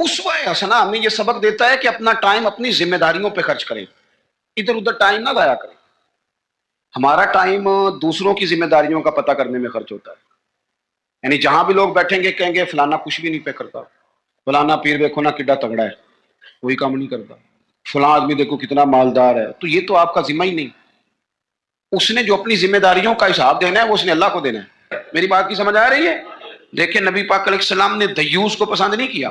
اسوہ حسنہ ہمیں یہ سبق دیتا ہے کہ اپنا ٹائم اپنی ذمہ داریوں پہ خرچ کریں، ادھر ادھر ٹائم نہ ضائع کریں۔ ہمارا ٹائم دوسروں کی ذمہ داریوں کا پتہ کرنے میں خرچ ہوتا ہے، یعنی جہاں بھی لوگ بیٹھیں گے کہیں گے فلانا کچھ بھی نہیں پہ کرتا، فلانا پیر دیکھو نا کڈا تگڑا ہے کوئی کام نہیں کرتا، فلاں آدمی دیکھو کتنا مالدار ہے، تو یہ تو آپ کا ذمہ ہی نہیں۔ اس نے جو اپنی ذمہ داریوں کا حساب دینا ہے وہ اس نے اللہ کو دینا ہے۔ میری بات کی سمجھ آ رہی ہے؟ دیکھیں نبی پاک علیہ السلام نے دیوس کو پسند نہیں کیا،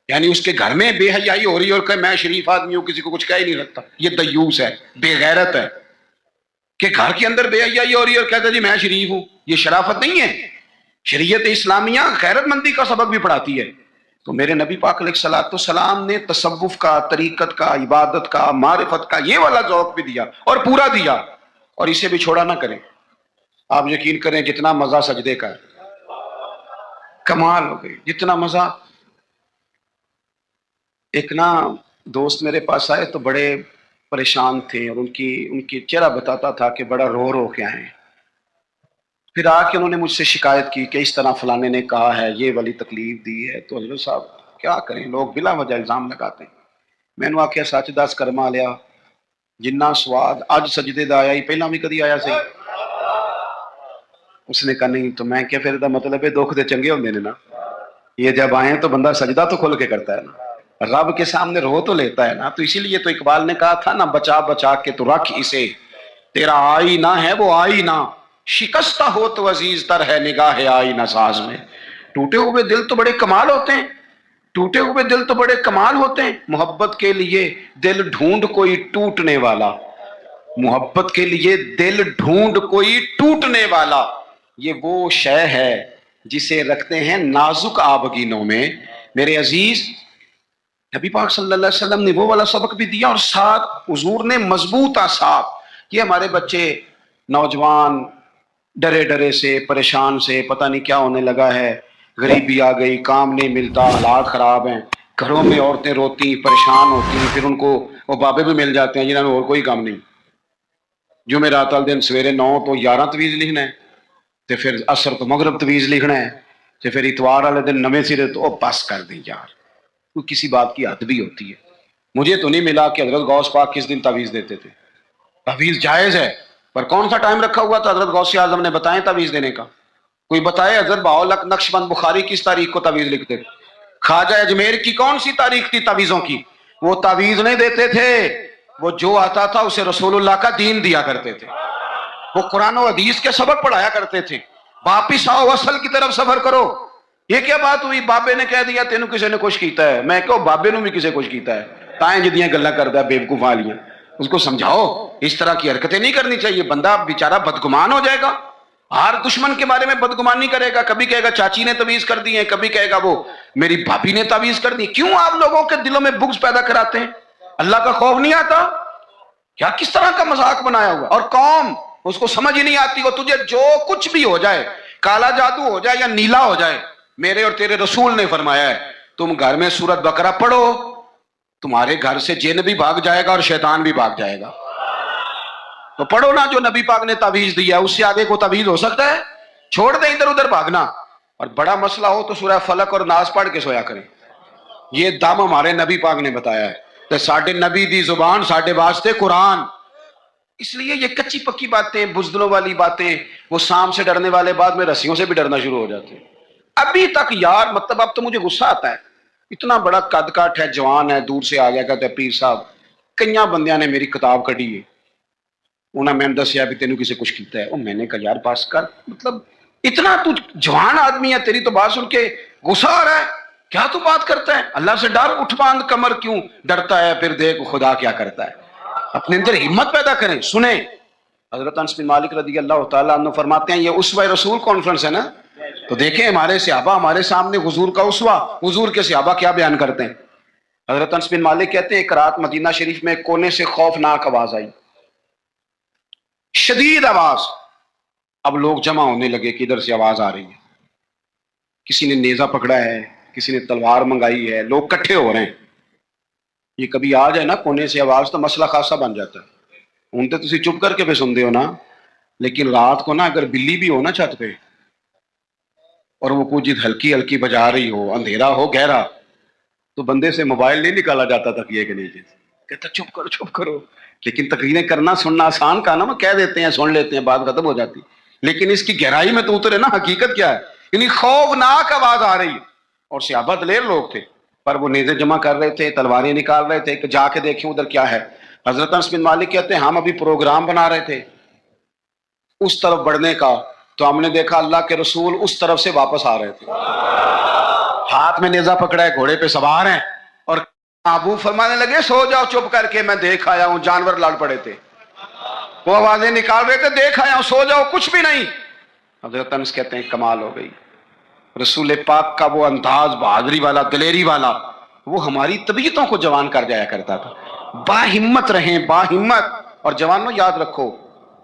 یعنی اس کے گھر میں بے حیائی ہو رہی ہے اور کہ میں شریف آدمی ہوں کسی کو کچھ کہہ ہی نہیں رکھتا، یہ دیوس ہے، بے غیرت ہے۔ کہ گھر کے اندر بے حیائی ہو رہی ہے اور کہتا جی میں شریف ہوں، یہ شرافت نہیں ہے۔ شریعت اسلامیہ غیرت مندی کا سبق بھی پڑھاتی ہے۔ تو میرے نبی پاک علیہ السلام نے تصوف کا، طریقت کا، عبادت کا، معرفت کا یہ والا ذوق بھی دیا اور پورا دیا، اور اسے بھی چھوڑا نہ کریں۔ آپ یقین کریں جتنا مزہ سجدے کا ہے، کمال ہو گئی، جتنا مزہ۔ ایک نا دوست میرے پاس آئے تو بڑے پریشان تھے، اور ان کی چہرہ بتاتا تھا کہ بڑا رو رو کے آئے ہیں۔ پھر آ کے انہوں نے مجھ سے شکایت کی کہ اس طرح فلانے نے کہا ہے، یہ والی تکلیف دی ہے۔ تو حضرت صاحب کیا کریں، لوگ بلا وجہ الزام لگاتے ہیں۔ میں نے آخیا سچ دس کرما لیا جنہ سواد اج سجدے دا آیا ہی پہلا بھی کدی آیا سی؟ اس نے کہا نہیں۔ تو میں کیا پھر دا مطلب ہے دکھ دے چنگے ہوندے نے نا، یہ جب آئے تو بندہ سجدہ تو کھل کے کرتا ہے نا، رب کے سامنے رو تو لیتا ہے نا۔ تو اسی لیے تو اقبال نے کہا تھا نا، بچا بچا کے تو رکھ اسے، تیرا آئینہ ہے وہ آئینہ، شکستہ ہو تو عزیز تر ہے نگاہ آئینہ ساز میں۔ ٹوٹے ہوئے دل تو بڑے کمال ہوتے ہیں، ٹوٹے ہوئے دل تو بڑے کمال ہوتے ہیں۔ محبت کے لیے دل ڈھونڈ کوئی ٹوٹنے والا، محبت کے لیے دل ڈھونڈ کوئی ٹوٹنے والا، یہ وہ شے ہے جسے رکھتے ہیں نازک آبگینوں میں۔ میرے عزیز نبی پاک صلی اللہ علیہ وسلم نے وہ والا سبق بھی دیا، اور ساتھ حضور نے مضبوط اعصاب۔ یہ ہمارے بچے نوجوان ڈرے ڈرے سے، پریشان سے، پتہ نہیں کیا ہونے لگا ہے، غریبی آ گئی، کام نہیں ملتا، حالات خراب ہیں، گھروں میں عورتیں روتی پریشان ہوتی ہیں، پھر ان کو وہ بابے بھی مل جاتے ہیں جنہوں نے اور کوئی کام نہیں، جمعرات والے دن سویرے 9 تو 11 تویز لکھنا ہے، تے پھر عصر تو مغرب تویز لکھنا ہے، تے پھر اتوار والے دن نویں سرے تو بس کر دیں یار، کوئی کسی بات کی حد بھی ہوتی ہے۔ مجھے تو نہیں ملا کہ حضرت غوث پاک کس دن تعویذ دیتے تھے، تعویذ جائز ہے پر کون سا ٹائم رکھا ہوا تھا حضرت غوث اعظم نے؟ بتائیں تعویذ دینے کا، کوئی بتائے حضرت بہاؤالحق نقشبند بخاری کس تاریخ کو تعویذ لکھتے تھے؟ خواجہ اجمیر کی کون سی تاریخ تھی تعویذوں کی؟ وہ تعویذ نہیں دیتے تھے، وہ جو آتا تھا اسے رسول اللہ کا دین دیا کرتے تھے، وہ قرآن و حدیث کے سبق پڑھایا کرتے تھے۔ واپس آؤ، اصل کی طرف سفر کرو۔ یہ کیا بات ہوئی بابے نے کہہ دیا تینوں کسی نے کچھ کیتا ہے؟ میں کہو بابے نے بھی کسی کچھ کیتا ہے، تائیں جدیاں گلا کرتا ہے بیوقوف والیاں، اس کو سمجھاؤ اس طرح کی حرکتیں نہیں کرنی چاہیے، بندہ بیچارہ بدگمان ہو جائے گا۔ ہر دشمن کے بارے میں بدگمانی کرے گا، کبھی کہے گا چاچی نے تعویذ کر دی ہے، کبھی کہے گا وہ میری بھابی نے تعویذ کر دی۔ کیوں آپ لوگوں کے دلوں میں بغض پیدا کراتے ہیں؟ اللہ کا خوف نہیں آتا کیا؟ کس طرح کا مذاق بنایا ہوا، اور قوم اس کو سمجھ ہی نہیں آتی۔ وہ تجھے جو کچھ بھی ہو جائے، کالا جادو ہو جائے یا نیلا ہو جائے، میرے اور تیرے رسول نے فرمایا ہے تم گھر میں سورت بقرہ پڑھو، تمہارے گھر سے جن بھی بھاگ جائے گا اور شیطان بھی بھاگ جائے گا۔ تو پڑھو نا جو نبی پاک نے تعویذ دیا، اس سے آگے کو تعویذ ہو سکتا ہے؟ چھوڑ دیں ادھر ادھر بھاگنا، اور بڑا مسئلہ ہو تو سورہ فلق اور ناس پڑھ کے سویا کریں۔ یہ دم ہمارے نبی پاک نے بتایا ہے، تو ساڈے نبی دی زبان ساڈے واسطے قرآن۔ اس لیے یہ کچی پکی باتیں، بزدلوں والی باتیں، وہ سام سے ڈرنے والے بعد میں رسیوں سے بھی ڈرنا شروع ہو جاتے ہیں۔ ابھی تک یار مطلب اب تو مجھے غصہ آتا ہے، اتنا بڑا قد کاٹ ہے، جوان ہے، دور سے آ گیا، کہتے ہیں پیر صاحب کئیاں بندیاں نے میری کتاب کھڑی ہے، انہوں نے میں دسیا بھی تینوں کسی کچھ کیتا ہے۔ اور میں نے کہا یار پاس کر، مطلب اتنا تو جوان آدمی ہے، تیری تو بات سن کے غصہ آ رہا ہے، کیا تو بات کرتا ہے؟ اللہ سے ڈر، اٹھ باندھ کمر کیوں ڈرتا ہے، پھر دیکھ خدا کیا کرتا ہے۔ اپنے اندر ہمت پیدا کریں۔ سنیں حضرت انس بن مالک رضی اللہ تعالیٰ عنہ فرماتے ہیں، یہ اسوہ رسول کانفرنس ہے نا، تو دیکھیں ہمارے صحابہ ہمارے سامنے حضور کا اسوہ، حضور کے صحابہ کیا بیان کرتے ہیں۔ حضرت انس بن مالک کہتے ہیں ایک رات مدینہ شریف میں ایک کونے سے خوفناک آواز آئی، شدید آواز۔ اب لوگ جمع ہونے لگے کہ ادھر سے آواز آ رہی ہے، کسی نے نیزہ پکڑا ہے، کسی نے تلوار منگائی ہے، لوگ کٹھے ہو رہے ہیں۔ یہ کبھی آ جائے نا کونے سے آواز تو مسئلہ خاصا بن جاتا ہے۔ ہوں تو تسی چپ کر کے بھی سنتے ہو نا، لیکن رات کو نا اگر بلی بھی ہو نا چھت پہ اور وہ کوئی چیز ہلکی ہلکی بجا رہی ہو, اندھیرا ہو گہرا, تو بندے سے موبائل نہیں نکالا جاتا تکیے کے نیچے سے, کہتا چپ کرو. لیکن تقریریں کرنا سننا آسان کا نا, وہ کہہ دیتے ہیں سن لیتے ہیں بات ختم ہو جاتی, لیکن اس کی گہرائی میں تو اترے نا حقیقت کیا ہے. یعنی خوفناک آواز آ رہی, اور صحابہ دلیر لوگ تھے, پر وہ نیزے جمع کر رہے تھے, تلواریں نکال رہے تھے کہ جا کے دیکھیں ادھر کیا ہے. حضرت انس بن مالک کہتے ہیں ہم ابھی پروگرام بنا رہے تھے اس طرف بڑھنے کا, تو ہم نے دیکھا اللہ کے رسول اس طرف سے واپس آ رہے تھے, ہاتھ میں نیزہ پکڑا ہے, گھوڑے پہ سوار ہیں, اور ابو فرمانے لگے سو جاؤ چپ کر کے, میں دیکھ آیا ہوں جانور لڑ پڑے تھے, وہ آوازیں نکال رہے تھے, دیکھ آیا ہوں, سو جاؤ کچھ بھی نہیں. حضرت انس کہتے ہیں کمال ہو گئی, رسول پاک کا وہ انداز بہادری والا, دلیری والا, وہ ہماری طبیعتوں کو جوان کر جایا کرتا تھا. با ہمت رہیں, با ہمت. اور جوانوں یاد رکھو,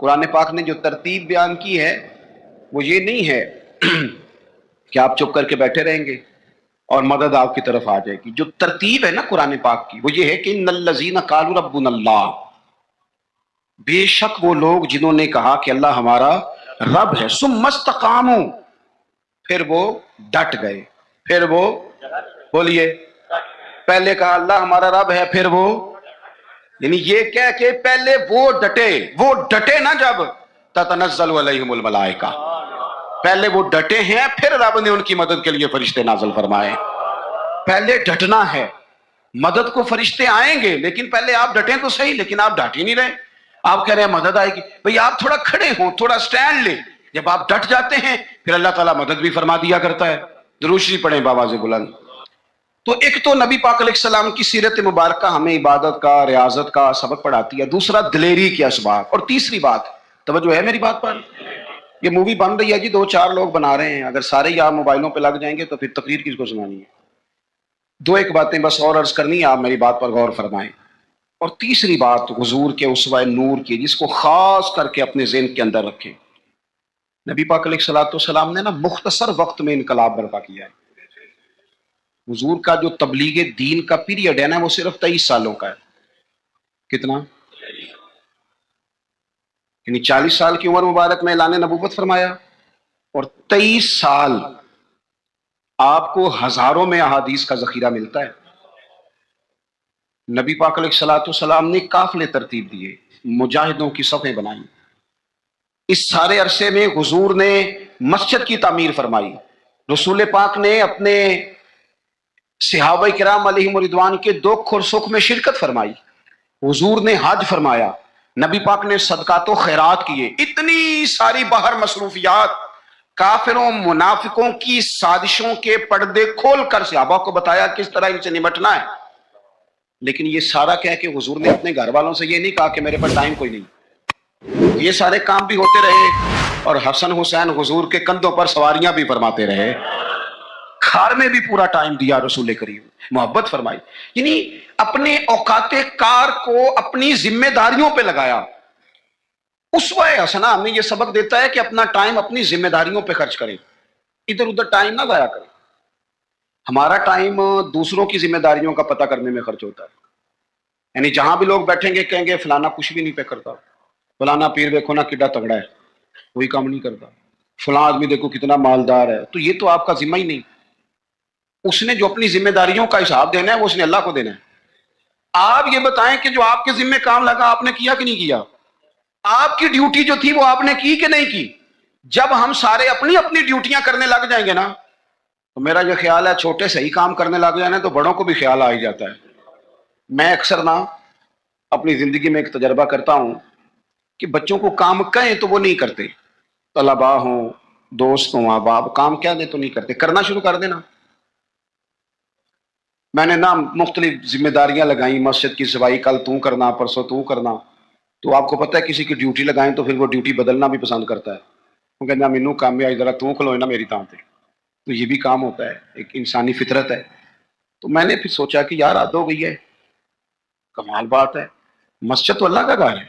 قرآن پاک نے جو ترتیب بیان کی ہے وہ یہ نہیں ہے کہ آپ چپ کر کے بیٹھے رہیں گے اور مدد آپ کی طرف آ جائے گی. جو ترتیب ہے نا قرآن پاک کی وہ یہ ہے کہ ان الذین قالوا ربنا اللہ, بے شک وہ لوگ جنہوں نے کہا کہ اللہ ہمارا رب ہے, ثم استقاموا, پھر وہ ڈٹ گئے, پھر وہ بولیے, پہلے کہا اللہ ہمارا رب ہے, پھر وہ, یعنی یہ کہہ کہ پہلے وہ ڈٹے نا, جب تتنزل علیہم الملائکہ, پہلے وہ ڈٹے ہیں, پھر رب نے ان کی مدد کے لیے فرشتے نازل فرمائے. پہلے ڈٹنا ہے, مدد کو فرشتے آئیں گے, لیکن پہلے آپ ڈٹیں تو صحیح, لیکن آپ ڈٹ ہی نہیں رہے. آپ کہہ رہے ہیں مدد آئے گی, بھئی آپ تھوڑا کھڑے ہوں, تھوڑا سٹینڈ لیں. جب آپ ڈٹ جاتے ہیں پھر اللہ تعالیٰ مدد بھی فرما دیا کرتا ہے. درود شریف پڑھیں بآواز بلند. تو ایک تو نبی پاک علیہ السلام کی سیرت مبارکہ ہمیں عبادت کا, ریاضت کا سبق پڑھاتی ہے, دوسرا دلیری کے اسباب, اور تیسری بات, توجہ ہے میری بات پر, یہ مووی بن رہی ہے جی, 2-4 لوگ بنا رہے ہیں, اگر سارے ہی آپ موبائلوں پہ لگ جائیں گے تو پھر تقریر کس کو سنانی ہے. 2-1 باتیں بس اور عرض کرنی ہے, آپ میری بات پر غور فرمائیں. اور تیسری بات حضور کے اسوہ نور کی, جس کو خاص کر کے اپنے ذہن کے اندر رکھیں. نبی پاک علیہ السلام نے نا مختصر وقت میں انقلاب برپا کیا ہے. حضور کا جو تبلیغ دین کا پیریڈ ہے نا وہ صرف 23 سالوں کا ہے. کتنا؟ یعنی 40 سال کی عمر مبارک میں اعلان نبوت فرمایا, اور 23 سال آپ کو ہزاروں میں احادیث کا ذخیرہ ملتا ہے. نبی پاک علیہ السلام نے قافلے ترتیب دیے, مجاہدوں کی صفیں بنائی. اس سارے عرصے میں حضور نے مسجد کی تعمیر فرمائی. رسول پاک نے اپنے صحابہ کرام علیہم رضوان کے دکھ اور سکھ میں شرکت فرمائی. حضور نے حج فرمایا, نبی پاک نے صدقات و خیرات کیے. اتنی ساری باہر مصروفیات, کافروں منافقوں کی سازشوں کے پردے کھول کر صحابہ کو بتایا کس طرح ان سے نمٹنا ہے. لیکن یہ سارا کہہ کہ حضور نے اپنے گھر والوں سے یہ نہیں کہا کہ میرے پاس ٹائم کوئی نہیں. یہ سارے کام بھی ہوتے رہے, اور حسن حسین حضور کے کندھوں پر سواریاں بھی فرماتے رہے. کھار میں بھی پورا ٹائم دیا رسول کریم, محبت فرمائی. یعنی اپنے اوقات کار کو اپنی ذمہ داریوں پہ لگایا. اسوہ حسنہ ہمیں یہ سبق دیتا ہے کہ اپنا ٹائم اپنی ذمہ داریوں پہ خرچ کریں, ادھر ادھر ٹائم نہ ضائع کریں. ہمارا ٹائم دوسروں کی ذمہ داریوں کا پتہ کرنے میں خرچ ہوتا ہے. یعنی جہاں بھی لوگ بیٹھیں گے کہیں گے فلانا کچھ بھی نہیں پہ کرتا, فلانا پیر دیکھو نا کڈا تگڑا ہے, کوئی کام نہیں کرتا, فلاں آدمی دیکھو کتنا مالدار ہے. تو یہ تو آپ کا ذمہ ہی نہیں. اس نے جو اپنی ذمہ داریوں کا حساب دینا ہے وہ اس نے اللہ کو دینا ہے. آپ یہ بتائیں کہ جو آپ کے ذمہ کام لگا آپ نے کیا کہ نہیں کیا؟ آپ کی ڈیوٹی جو تھی وہ آپ نے کی کہ نہیں کی؟ جب ہم سارے اپنی اپنی ڈیوٹیاں کرنے لگ جائیں گے نا, تو میرا یہ خیال ہے چھوٹے سے ہی کام کرنے لگ جانا تو بڑوں کو بھی خیال آ ہی جاتا ہے. میں اکثر نا اپنی زندگی میں ایک تجربہ کرتا ہوں کہ بچوں کو کام کہیں تو وہ نہیں کرتے. طلباء ہوں, دوست ہوں, احباب, کام کیا دیں تو نہیں کرتے, کرنا شروع کر دینا. میں نے نا مختلف ذمہ داریاں لگائیں, مسجد کی صفائی کل تو کرنا, پرسوں تو کرنا. تو آپ کو پتہ ہے کسی کی ڈیوٹی لگائیں تو پھر وہ ڈیوٹی بدلنا بھی پسند کرتا ہے. وہ کہنا مینوں کام ہے ذرا تو کھلوئے نا میری تاں تے. تو یہ بھی کام ہوتا ہے, ایک انسانی فطرت ہے. تو میں نے پھر سوچا کہ یار عادت ہو گئی ہے, کمال بات ہے, مسجد تو اللہ کا گھر ہے,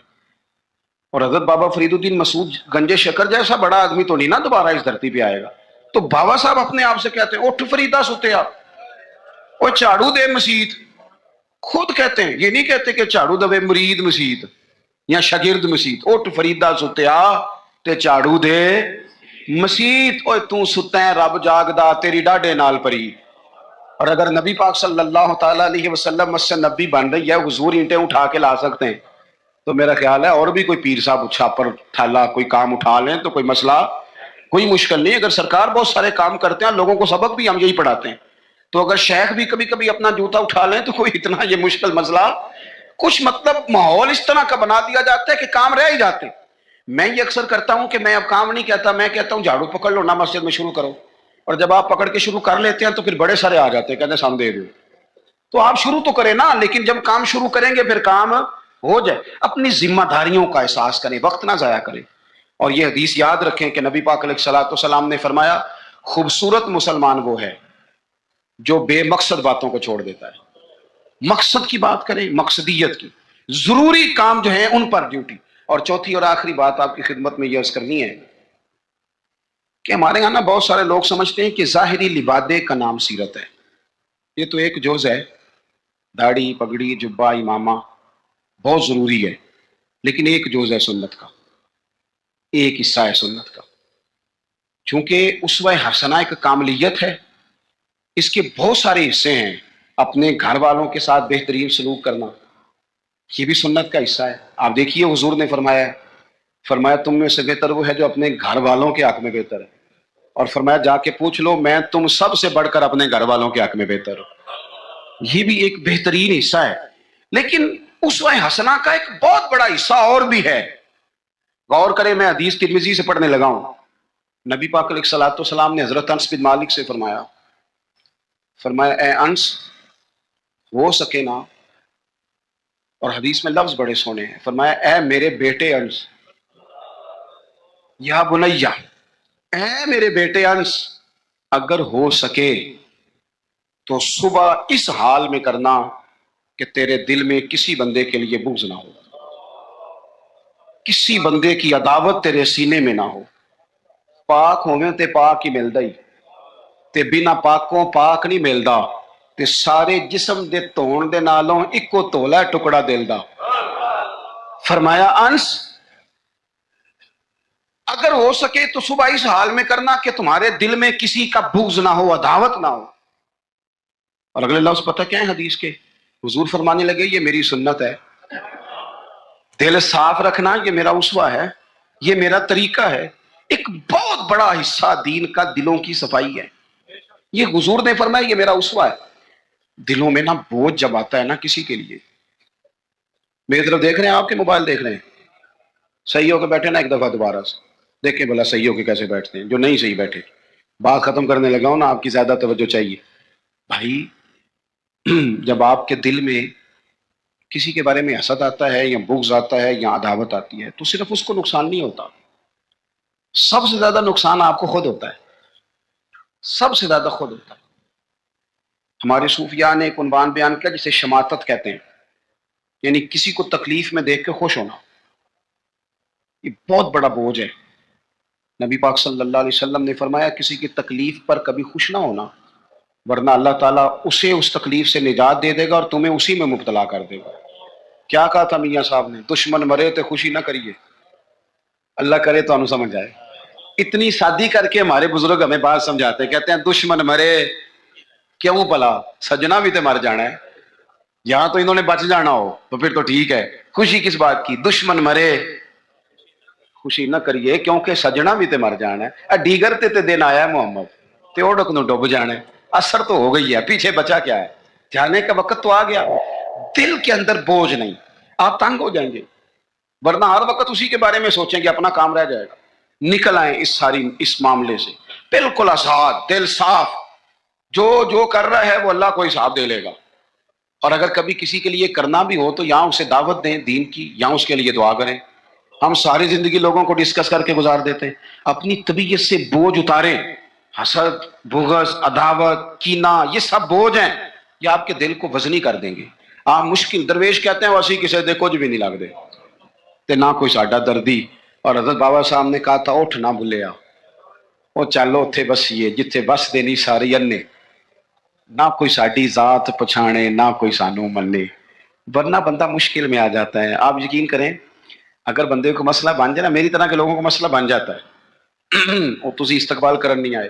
اور حضرت بابا فرید الدین مسعود گنج شکر جیسا بڑا آدمی تو نہیں نا دوبارہ اس دھرتی پہ آئے گا. تو بابا صاحب اپنے آپ سے کہتے ہیں اٹھ فریدا ستیا, وہ جھاڑو دے مسیت. خود کہتے ہیں, یہ نہیں کہتے کہ جھاڑو دے مرید مسیت یا شاگرد مسیت. اٹھ فریدا ستیا تے جھاڑو دے. مسیت اوے تو ستا ہے رب جاگدا تیری ڈاڈے نال پری. اور اگر نبی پاک صلی اللہ تعالیٰ علیہ وسلم مسجد نبی بن رہی ہے, حضور اینٹیں اٹھا کے لا سکتے ہیں, تو میرا خیال ہے اور بھی کوئی پیر صاحب چھاپر تھالا کوئی کام اٹھا لیں تو کوئی مسئلہ کوئی مشکل نہیں. اگر سرکار بہت سارے کام کرتے ہیں, لوگوں کو سبق بھی ہم یہی پڑھاتے ہیں, تو اگر شیخ بھی کبھی کبھی اپنا جوتا اٹھا لیں تو کوئی اتنا یہ مشکل مسئلہ کچھ مطلب ماحول اس طرح کا بنا دیا جاتا ہے کہ کام رہ ہی جاتے ہیں. میں یہ اکثر کرتا ہوں کہ میں اب کام نہیں کہتا, میں کہتا ہوں جھاڑو پکڑ لو نا مسجد میں شروع کرو, اور جب آپ پکڑ کے شروع کر لیتے ہیں تو پھر بڑے سارے آ جاتے ہیں کہتے ہیں سام دے دو. تو آپ شروع تو کریں نا, لیکن جب کام شروع کریں گے پھر کام ہو جائے. اپنی ذمہ داریوں کا احساس کریں, وقت نہ ضائع کریں. اور یہ حدیث یاد رکھیں کہ نبی پاک علیہ الصلوۃ والسلام نے فرمایا خوبصورت مسلمان وہ ہے جو بے مقصد باتوں کو چھوڑ دیتا ہے. مقصد کی بات کریں, مقصدیت کی, ضروری کام جو ہیں ان پر ڈیوٹی. اور چوتھی اور آخری بات آپ کی خدمت میں یہ عرض کرنی ہے کہ ہمارے یہاں نا بہت سارے لوگ سمجھتے ہیں کہ ظاہری لبادے کا نام سیرت ہے. یہ تو ایک جز ہے, داڑھی پگڑی جبہ امامہ بہت ضروری ہے, لیکن ایک جز ہے سنت کا, ایک حصہ ہے سنت کا. چونکہ اسوہ حسنہ ایک کاملیت ہے, اس کے بہت سارے حصے ہیں. اپنے گھر والوں کے ساتھ بہترین سلوک کرنا یہ بھی سنت کا حصہ ہے. آپ دیکھیے حضور نے فرمایا تم میں سے بہتر وہ ہے جو اپنے گھر والوں کے حق میں بہتر ہے, اور فرمایا جا کے پوچھ لو میں تم سب سے بڑھ کر اپنے گھر والوں کے حق میں بہتر ہوں. یہ بھی ایک بہترین حصہ ہے. لیکن اسوہ حسنہ کا ایک بہت بڑا حصہ اور بھی ہے. غور کریں, میں حدیث ترمذی سے پڑھنے لگا ہوں. نبی پاک علیہ الصلوۃ والسلام نے حضرت انس بن مالک سے فرمایا اے انس ہو سکے نا, اور حدیث میں لفظ بڑے سونے ہیں, فرمایا اے میرے بیٹے انس, یا بنیا, اے میرے بیٹے انس, اگر ہو سکے تو صبح اس حال میں کرنا کہ تیرے دل میں کسی بندے کے لیے بغض نہ ہو, کسی بندے کی عداوت تیرے سینے میں نہ ہو. پاک ہوویں تے پاک ہی ملدا ہی, تے بنا پاکوں پاک نہیں ملدا, تے سارے جسم دے دھون دے نالوں اکو تولا ٹکڑا دل دا. فرمایا انس اگر ہو سکے تو صبح اس حال میں کرنا کہ تمہارے دل میں کسی کا بغض نہ ہو, عداوت نہ ہو. اور اگلے لفظ پتہ کیا ہے حدیث کے؟ حضور فرمانے لگے یہ میری سنت ہے. دل صاف رکھنا یہ میرا اسوہ ہے, یہ میرا طریقہ ہے. ایک بہت بڑا حصہ دین کا دلوں کی صفائی ہے. یہ حضور نے فرمایا یہ میرا اسوہ ہے. دلوں میں نا بوجھ جب آتا ہے نا کسی کے لیے, میری طرف دیکھ رہے ہیں, آپ کے موبائل دیکھ رہے ہیں, صحیح ہو کے بیٹھے نا ایک دفعہ دوبارہ سے دیکھیں بھلا صحیح ہو کے کیسے بیٹھتے ہیں. جو نہیں صحیح بیٹھے, بات ختم کرنے لگا ہوں نا, آپ کی زیادہ توجہ چاہیے بھائی. جب آپ کے دل میں کسی کے بارے میں حسد آتا ہے یا بغض آتا ہے یا عداوت آتی ہے تو صرف اس کو نقصان نہیں ہوتا, سب سے زیادہ نقصان آپ کو خود ہوتا ہے, سب سے زیادہ خود ہوتا ہے. ہمارے صوفیاء نے ایک عنوان بیان کیا جسے شماتت کہتے ہیں, یعنی کسی کو تکلیف میں دیکھ کے خوش ہونا. یہ بہت بڑا بوجھ ہے. نبی پاک صلی اللہ علیہ وسلم نے فرمایا کسی کی تکلیف پر کبھی خوش نہ ہونا, ورنہ اللہ تعالیٰ اسے اس تکلیف سے نجات دے دے گا اور تمہیں اسی میں مبتلا کر دے گا. کیا کہا تھا میاں صاحب نے؟ دشمن مرے تو خوشی نہ کریے, اللہ کرے تو ہم سمجھ آئے. اتنی شادی کر کے ہمارے بزرگ ہمیں بات سمجھاتے ہیں, کہتے ہیں دشمن مرے کیوں بلا, سجنا بھی تو مر جانا ہے, یہاں تو انہوں نے بچ جانا ہو تو پھر تو ٹھیک ہے, خوشی کس بات کی؟ دشمن مرے خوشی نہ کریے کیونکہ سجنا بھی تے مر جانا ہے. ڈیگر تے دن آیا ہے محمد, تے اوڑک نو ڈوب جانا ہے. اثر تو ہو گئی ہے, پیچھے بچا کیا ہے؟ جانے کا وقت تو آ گیا. دل کے اندر بوجھ نہیں, آپ تنگ ہو جائیں گے, ورنہ ہر وقت اسی کے بارے میں سوچیں گے اپنا کام رہ جائے گا. نکل آئیں اس معاملے سے بالکل آزاد, دل صاف, جو کر رہا ہے وہ اللہ کو حساب دے لے گا. اور اگر کبھی کسی کے لیے کرنا بھی ہو تو یہاں اسے دعوت دیں دین کی, یہاں اس کے لیے دعا کریں. ہم ساری زندگی لوگوں کو ڈسکس کر کے گزار دیتے ہیں. اپنی طبیعت سے بوجھ اتاریں. حسد, بغض, عداوت, کینہ, یہ سب بوجھ ہیں, یہ آپ کے دل کو وزنی کر دیں گے. آپ مشکل درویش کہتے ہیں ویسی کسی دے کچھ بھی نہیں لگ دے تے نہ کوئی ساڈا دردی. اور حضرت بابا صاحب نے کہا تھا اٹھ نہ بھلیا, وہ چلو اتھے بسیے جتھے بس دینی ساری انے, نہ کوئی ساڈی ذات پچھانے نہ کوئی سانو منے, ورنہ بندہ مشکل میں آ جاتا ہے. آپ یقین کریں اگر بندے کو مسئلہ بن جائے نا, میری طرح کے لوگوں کو مسئلہ بن جاتا ہے, ਉਹ ਤੁਸੀਂ ਇਸਤਕਬਾਲ ਕਰਨ ਨਹੀਂ ਆਏ,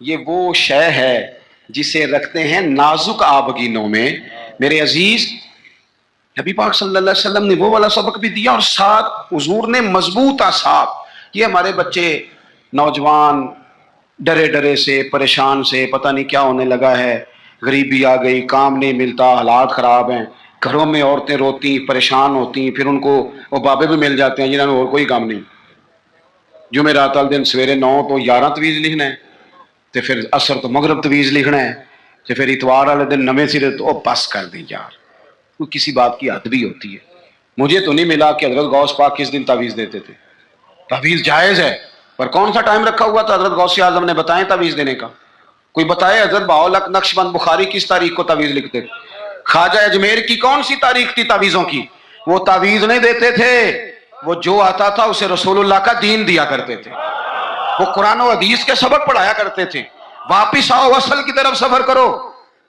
یہ وہ شے ہے جسے رکھتے ہیں نازک آبگینوں میں. میرے عزیز نبی پاک صلی اللہ علیہ وسلم نے وہ والا سبق بھی دیا اور ساتھ حضور نے مضبوط اعصاب. یہ ہمارے بچے نوجوان ڈرے ڈرے سے پریشان سے پتہ نہیں کیا ہونے لگا ہے, غریبی آ گئی, کام نہیں ملتا, حالات خراب ہیں, گھروں میں عورتیں روتی پریشان ہوتی, پھر ان کو وہ بابے بھی مل جاتے ہیں جنہوں نے اور کوئی کام نہیں. جمعرات والے دن سویرے 9 تو 11 تویز لکھنا ہے, تو پھر عصر تو مغرب تویز لکھنا ہے, تو پھر اتوار والے دن نویں سرے تو بس کر دی یار, کوئی کسی بات کی حد بھی ہوتی ہے. مجھے تو نہیں ملا کہ حضرت غوث پاک کس دن تعویذ دیتے تھے. تعویذ جائز ہے پر کون سا ٹائم رکھا ہوا تھا حضرت غوث اعظم نے بتائیں تعویذ دینے کا؟ کوئی بتائے حضرت بہاؤالحق نقشبند بخاری کس تاریخ کو تعویذ لکھتے تھے؟ خواجہ اجمیر کی کون سی تاریخ تھی تعویذوں کی؟ وہ تعویذ نہیں دیتے تھے, وہ جو آتا تھا اسے رسول اللہ کا دین دیا کرتے تھے, وہ قرآن و حدیث کے سبق پڑھایا کرتے تھے. واپس آؤ, اصل کی طرف سفر کرو.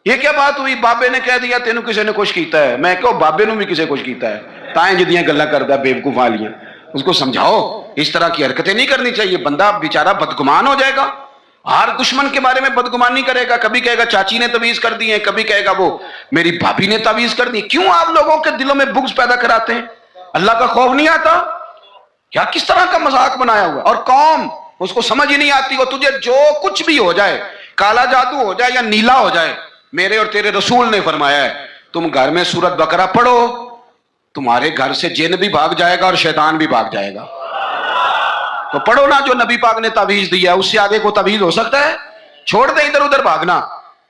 یہ کیا بات ہوئی بابے نے کہہ دیا تینوں کسی نے کچھ کیتا ہے؟ میں کہو بابے نے بھی کسی کچھ کیتا ہے, تائیں جدیاں گلا کردا بیوقوف والیاں. اس کو سمجھاؤ اس طرح کی حرکتیں نہیں کرنی چاہیے. بندہ بیچارہ بدگمان ہو جائے گا, ہر دشمن کے بارے میں بدگمانی کرے گا. کبھی کہے گا چاچی نے تعویذ کر دی ہے, کبھی کہے گا وہ میری بھابھی نے تعویذ کر دی. کیوں آپ لوگوں کے دلوں میں بغض پیدا کراتے ہیں؟ اللہ کا خوف نہیں آتا کیا؟ کس طرح کا مذاق بنایا ہوا. اور قوم اس کو سمجھ ہی نہیں آتی. وہ تجھے جو کچھ بھی ہو جائے, کالا جادو ہو جائے یا نیلا ہو جائے, میرے اور تیرے رسول نے فرمایا ہے تم گھر میں سورت بقرہ پڑھو, تمہارے گھر سے جن بھی بھاگ جائے گا اور شیطان بھی بھاگ جائے گا. تو پڑھو نا جو نبی پاک نے تعویذ دیا, اس سے آگے کو تعویذ ہو سکتا ہے؟ چھوڑ دیں ادھر ادھر بھاگنا.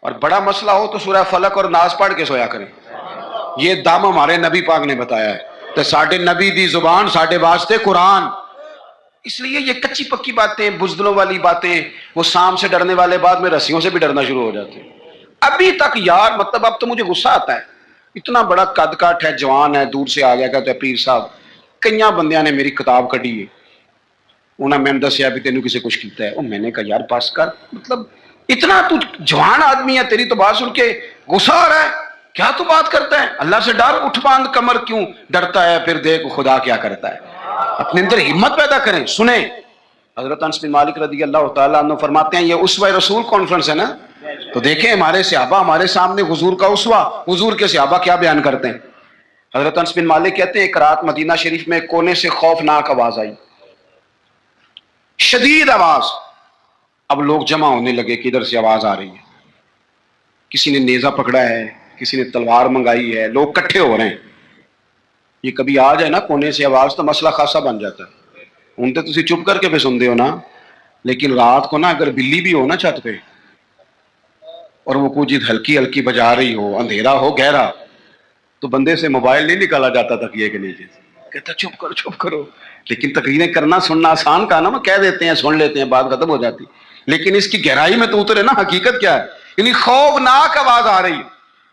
اور بڑا مسئلہ ہو تو سورہ فلق اور ناس پڑھ کے سویا کریں. یہ دم ہمارے نبی پاک نے بتایا ہے. تو ساڈے نبی دی زبان ساڈے واسطے قرآن. اس لیے یہ کچی پکی باتیں, بزدلوں والی باتیں, وہ سام سے ڈرنے والے بعد میں رسیوں سے بھی ڈرنا شروع ہو جاتے ہیں. ابھی تک یار مطلب اب تو مجھے غصہ آتا ہے. اتنا بڑا قد کاٹ ہے, جوان ہے, دور سے آ گیا کہتا ہے پیر صاحب. کئیاں بندیاں نے میری کتاب کٹی ہے, انہوں نے دسیا بھی تینوں کسی کچھ کیتا ہے. میں نے کہا یار پاس کر, مطلب اتنا تو جوان آدمی ہے, تیری تو بات سن کے غصہ آ رہا ہے. کیا تو بات کرتا ہے؟ اللہ سے ڈر, اٹھ باندھ کمر کیوں ڈرتا ہے؟ پھر دیکھ خدا کیا کرتا ہے. اپنے اندر ہمت پیدا کریں. سنیں حضرت انس بن مالک رضی اللہ تعالیٰ عنہ فرماتے ہیں, یہ اسوہ رسول کانفرنس ہے نا, تو دیکھیں ہمارے صحابہ ہمارے سامنے حضور کا اسوہ, حضور کے صحابہ کیا بیان کرتے ہیں. حضرت انس بن مالک کہتے ہیں ایک رات مدینہ شریف میں کونے سے خوفناک آواز آئی, شدید آواز. اب لوگ جمع ہونے لگے کہ ادھر سے آواز آ رہی ہے. کسی نے نیزہ پکڑا ہے, کسی نے تلوار منگائی ہے, لوگ کٹھے ہو رہے ہیں. یہ کبھی آ جائے نا کونے سے آواز تو مسئلہ خاصا بن جاتا ہے. ہوں تو تسی چپ کر کے پہ سن دے ہو نا, لیکن رات کو نا اگر بلی بھی ہو نا چھت پہ اور وہ کچھ ہلکی ہلکی بجا رہی ہو, اندھیرا ہو گہرا, تو بندے سے موبائل نہیں نکالا جاتا تکیے کے نیچے سے, کہتا چپ کرو. لیکن تقریریں کرنا سننا آسان کا نا, وہ کہہ دیتے ہیں سن لیتے ہیں بات ختم ہو جاتی. لیکن اس کی گہرائی میں تو اترے نا حقیقت کیا ہے. یعنی خوفناک آواز آ رہی ہے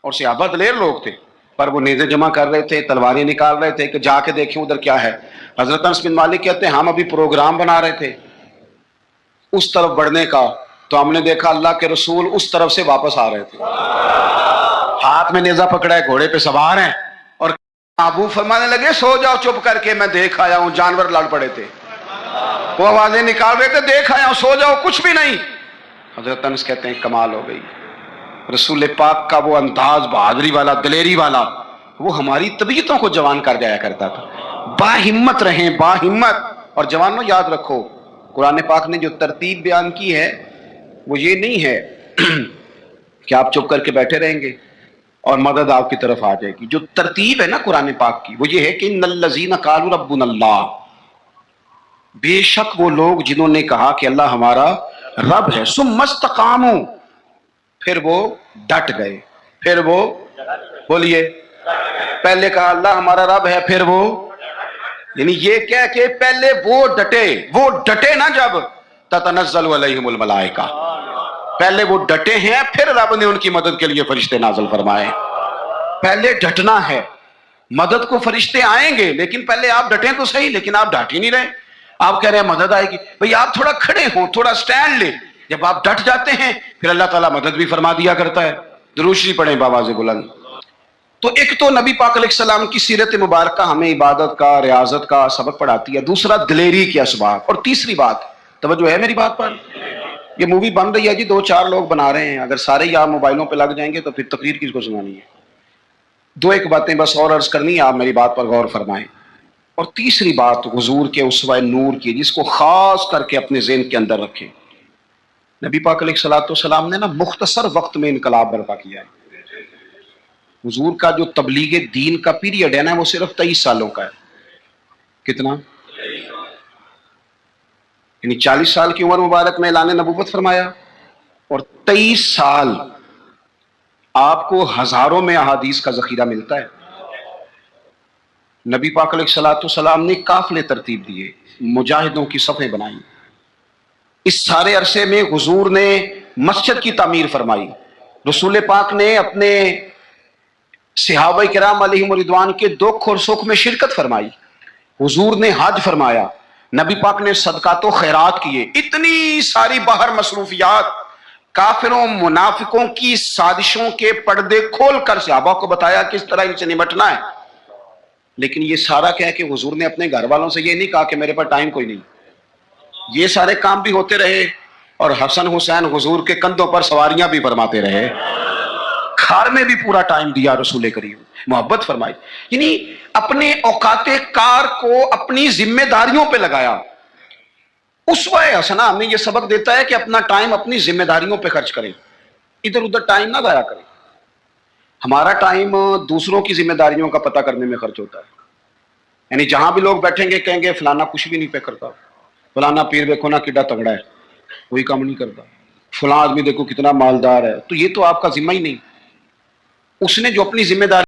اور صحابہ دلیر لوگ تھے, پر وہ نیزے جمع کر رہے تھے, تلواریں نکال رہے تھے کہ جا کے دیکھیں ادھر کیا ہے. حضرت انس بن مالک کہتے ہیں ہم ابھی پروگرام بنا رہے تھے اس طرف بڑھنے کا, تو ہم نے دیکھا اللہ کے رسول اس طرف سے واپس آ رہے تھے, ہاتھ میں نیزہ پکڑا ہے, گھوڑے پہ سوار ہیں, اور ابو فرمانے لگے سو جاؤ چپ کر کے, میں دیکھ آیا ہوں جانور لڑ پڑے تھے, وہ آوازیں نکال رہے تھے, دیکھ آیا ہوں, سو جاؤ کچھ بھی نہیں. حضرت انس کہتے ہیں کمال ہو گئی. رسول پاک کا وہ انداز بہادری والا, دلیری والا, وہ ہماری طبیعتوں کو جوان کر جایا کرتا تھا. با ہمت رہیں, با ہمت. اور جوانوں یاد رکھو قرآن پاک نے جو ترتیب بیان کی ہے وہ یہ نہیں ہے کہ آپ چپ کر کے بیٹھے رہیں گے اور مدد آپ کی طرف آ جائے گی. جو ترتیب ہے نا قرآن پاک کی وہ یہ ہے کہ ان الذین قالوا ربنا اللہ, بے شک وہ لوگ جنہوں نے کہا کہ اللہ ہمارا رب ہے, ثم استقاموا, پھر وہ ڈٹ گئے. پھر وہ بولیے, پہلے کہا اللہ ہمارا رب ہے, پھر وہ, یعنی یہ کہہ کہ پہلے وہ ڈٹے نا, جب تتنزل علیہم الملائکہ, پہلے وہ ڈٹے ہیں, پھر رب نے ان کی مدد کے لیے فرشتے نازل فرمائے. پہلے ڈٹنا ہے, مدد کو فرشتے آئیں گے, لیکن پہلے آپ ڈٹیں تو صحیح. لیکن آپ ڈٹ ہی نہیں رہے, آپ کہہ رہے ہیں مدد آئے گی. بھئی آپ تھوڑا کھڑے ہوں, تھوڑا سٹینڈ لیں. جب آپ ڈٹ جاتے ہیں پھر اللہ تعالیٰ مدد بھی فرما دیا کرتا ہے. درود شریف پڑھیں بآواز بلند. تو ایک تو نبی پاک علیہ السلام کی سیرت مبارکہ ہمیں عبادت کا, ریاضت کا سبق پڑھاتی ہے. دوسرا دلیری کے اسباب. اور تیسری بات, توجہ ہے میری بات پر, یہ مووی بن رہی ہے جی، 2-4 لوگ بنا رہے ہیں، اگر سارے ہی آپ موبائلوں پہ لگ جائیں گے تو پھر تقریر کس کو سنانی ہے؟ 2-1 باتیں بس اور عرض کرنی ہے، آپ میری بات پر غور فرمائیں۔ اور تیسری بات حضور کے اسوہ نور کی، جس کو خاص کر کے اپنے ذہن کے اندر رکھیں۔ نبی پاک علیہ الصلوۃ والسلام نے نا مختصر وقت میں انقلاب برپا کیا ہے۔ حضور کا جو تبلیغ دین کا پیریڈ ہے نا، وہ صرف 23 سالوں کا ہے۔ کتنا؟ یعنی 40 سال کی عمر مبارک میں اعلان نبوت فرمایا، اور 23 سال آپ کو ہزاروں میں احادیث کا ذخیرہ ملتا ہے۔ نبی پاک علیہ الصلوۃ والسلام نے قافلے ترتیب دیے، مجاہدوں کی صفیں بنائی۔ اس سارے عرصے میں حضور نے مسجد کی تعمیر فرمائی، رسول پاک نے اپنے صحابہ کرام علیہم رضوان کے دکھ اور سکھ میں شرکت فرمائی، حضور نے حج فرمایا، نبی پاک نے صدقات و خیرات کیے۔ اتنی ساری باہر مصروفیات، کافروں منافقوں کی سازشوں کے پردے کھول کر صحابہ کو بتایا کس طرح ان سے نمٹنا ہے۔ لیکن یہ سارا کیا ہے کہ حضور نے اپنے گھر والوں سے یہ نہیں کہا کہ میرے پاس ٹائم کوئی نہیں۔ یہ سارے کام بھی ہوتے رہے، اور حسن حسین حضور کے کندھوں پر سواریاں بھی فرماتے رہے، گھر میں بھی پورا ٹائم دیا رسول کریم، محبت فرمائی۔ یعنی اپنے اوقات کار کو اپنی ذمہ داریوں پہ لگایا۔ اسوہ حسنہ ہمیں یہ سبق دیتا ہے کہ اپنا ٹائم اپنی ذمہ داریوں پہ خرچ کریں، ادھر ادھر ٹائم نہ ضائع کریں۔ ہمارا ٹائم دوسروں کی ذمہ داریوں کا پتہ کرنے میں خرچ ہوتا ہے۔ یعنی جہاں بھی لوگ بیٹھیں گے کہیں گے فلانا کچھ بھی نہیں پہ کرتا، فلانا پیر دیکھو نا کڈا تگڑا ہے، کوئی کام نہیں کرتا، فلاں آدمی دیکھو کتنا مالدار ہے، تو یہ تو آپ کا ذمہ ہی نہیں۔ اس نے جو اپنی ذمہ داری